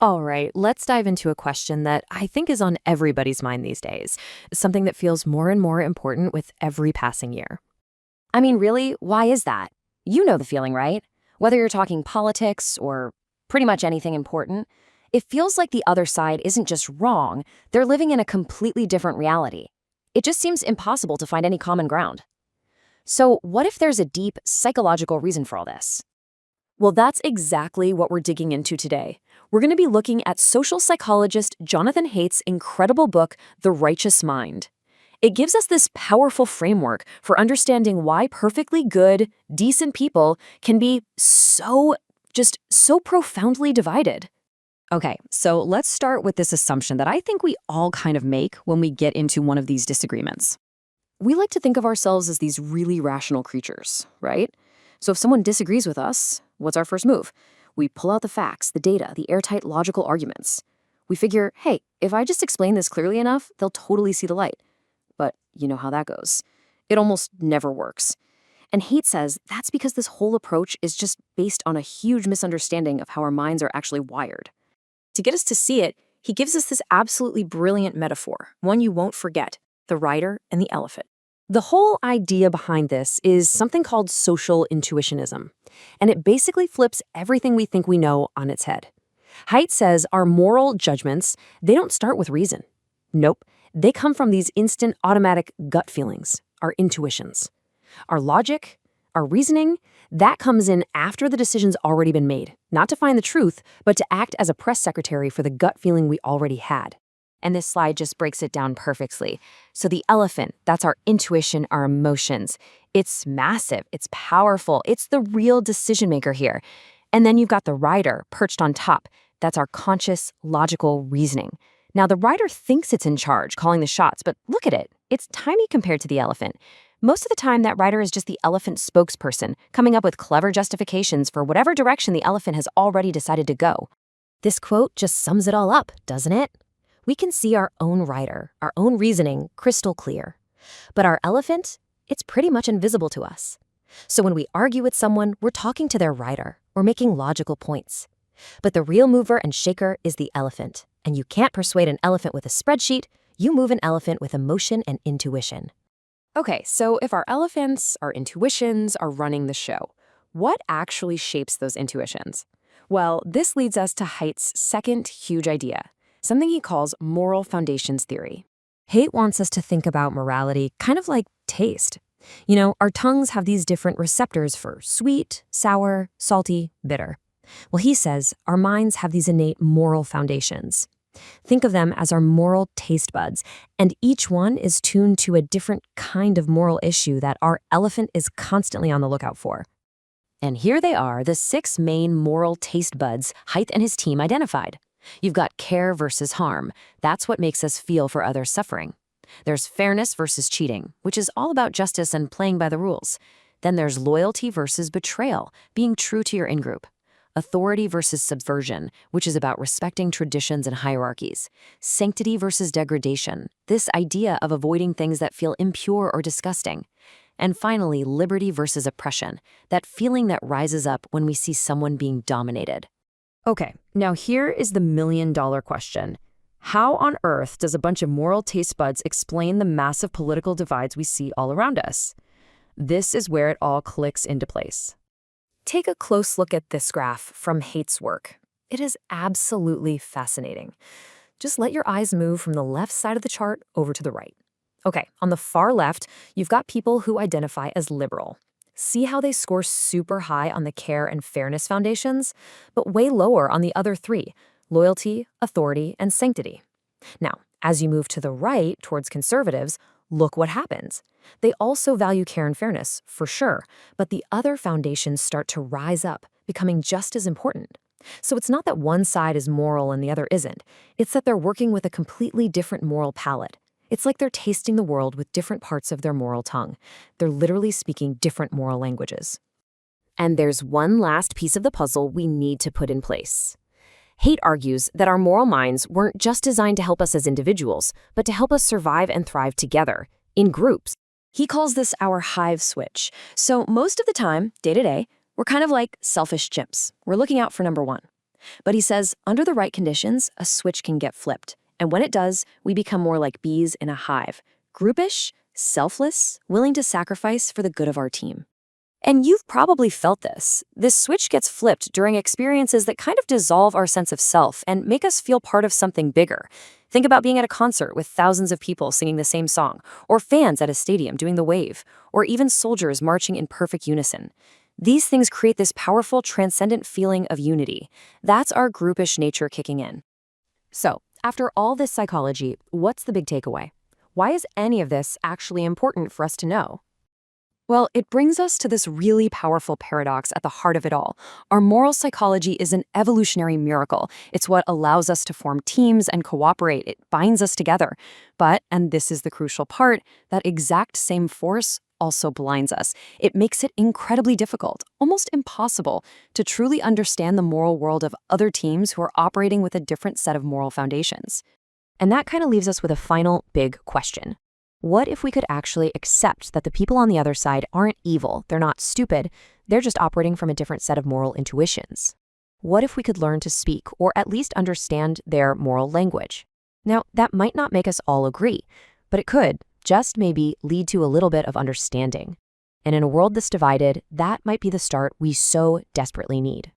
All right, let's dive into a question that I think is on everybody's mind these days, something that feels more and more important with every passing year. I mean, really, why is that? You know the feeling, right? Whether you're talking politics or pretty much anything important, it feels like the other side isn't just wrong, they're living in a completely different reality. It just seems impossible to find any common ground. So, what if there's a deep psychological reason for all this? Well, that's exactly what we're digging into today. We're going to be looking at social psychologist Jonathan Haidt's incredible book, The Righteous Mind. It gives us this powerful framework for understanding why perfectly good, decent people can be so profoundly divided. Okay, so let's start with this assumption that I think we all kind of make when we get into one of these disagreements. We like to think of ourselves as these really rational creatures, right? So if someone disagrees with us, what's our first move? We pull out the facts, the data, the airtight logical arguments. We figure, hey, if I just explain this clearly enough, they'll totally see the light. But you know how that goes. It almost never works. And Haidt says that's because this whole approach is just based on a huge misunderstanding of how our minds are actually wired. To get us to see it, he gives us this absolutely brilliant metaphor, one you won't forget: the rider and the elephant. The whole idea behind this is something called social intuitionism, and it basically flips everything we think we know on its head. Haidt says our moral judgments, they don't start with reason. Nope, they come from these instant automatic gut feelings, our intuitions. Our logic, our reasoning, that comes in after the decision's already been made, not to find the truth, but to act as a press secretary for the gut feeling we already had. And this slide just breaks it down perfectly. So the elephant, that's our intuition, our emotions. It's massive, it's powerful, it's the real decision maker here. And then you've got the rider perched on top. That's our conscious, logical reasoning. Now the rider thinks it's in charge, calling the shots, but look at it. It's tiny compared to the elephant. Most of the time, that rider is just the elephant spokesperson, coming up with clever justifications for whatever direction the elephant has already decided to go. This quote just sums it all up, doesn't it? We can see our own rider, our own reasoning, crystal clear. But our elephant, it's pretty much invisible to us. So when we argue with someone, we're talking to their rider, or making logical points. But the real mover and shaker is the elephant, and you can't persuade an elephant with a spreadsheet, you move an elephant with emotion and intuition. Okay, so if our elephants, our intuitions, are running the show, what actually shapes those intuitions? Well, this leads us to Haidt's second huge idea, something he calls moral foundations theory. Haidt wants us to think about morality kind of like taste. You know, our tongues have these different receptors for sweet, sour, salty, bitter. Well, he says our minds have these innate moral foundations. Think of them as our moral taste buds, and each one is tuned to a different kind of moral issue that our elephant is constantly on the lookout for. And here they are, the 6 main moral taste buds Haidt and his team identified. You've got care versus harm. That's what makes us feel for others' suffering. There's fairness versus cheating, which is all about justice and playing by the rules. Then there's loyalty versus betrayal, being true to your in-group. Authority versus subversion, which is about respecting traditions and hierarchies. Sanctity versus degradation, this idea of avoiding things that feel impure or disgusting. And finally, liberty versus oppression, that feeling that rises up when we see someone being dominated. Okay, now here is the million-dollar question. How on earth does a bunch of moral taste buds explain the massive political divides we see all around us? This is where it all clicks into place. Take a close look at this graph from Haidt's work. It is absolutely fascinating. Just let your eyes move from the left side of the chart over to the right. Okay, on the far left, you've got people who identify as liberal. See how they score super high on the care and fairness foundations, but way lower on the other 3, loyalty, authority, and sanctity. Now, as you move to the right towards conservatives, look what happens. They also value care and fairness, for sure, but the other foundations start to rise up, becoming just as important. So it's not that one side is moral and the other isn't. It's that they're working with a completely different moral palette. It's like they're tasting the world with different parts of their moral tongue. They're literally speaking different moral languages. And there's one last piece of the puzzle we need to put in place. Haidt argues that our moral minds weren't just designed to help us as individuals, but to help us survive and thrive together, in groups. He calls this our hive switch. So most of the time, day to day, we're kind of like selfish chimps. We're looking out for number 1. But he says, under the right conditions, a switch can get flipped. And when it does, we become more like bees in a hive. Groupish, selfless, willing to sacrifice for the good of our team. And you've probably felt this. This switch gets flipped during experiences that kind of dissolve our sense of self and make us feel part of something bigger. Think about being at a concert with thousands of people singing the same song, or fans at a stadium doing the wave, or even soldiers marching in perfect unison. These things create this powerful, transcendent feeling of unity. That's our groupish nature kicking in. So, after all this psychology, what's the big takeaway? Why is any of this actually important for us to know? Well, it brings us to this really powerful paradox at the heart of it all. Our moral psychology is an evolutionary miracle. It's what allows us to form teams and cooperate. It binds us together. But, and this is the crucial part, that exact same force also blinds us. It makes it incredibly difficult, almost impossible, to truly understand the moral world of other teams who are operating with a different set of moral foundations. And that kind of leaves us with a final big question. What if we could actually accept that the people on the other side aren't evil, they're not stupid, they're just operating from a different set of moral intuitions? What if we could learn to speak, or at least understand their moral language? Now, that might not make us all agree, but it could, just maybe, lead to a little bit of understanding. And in a world this divided, that might be the start we so desperately need.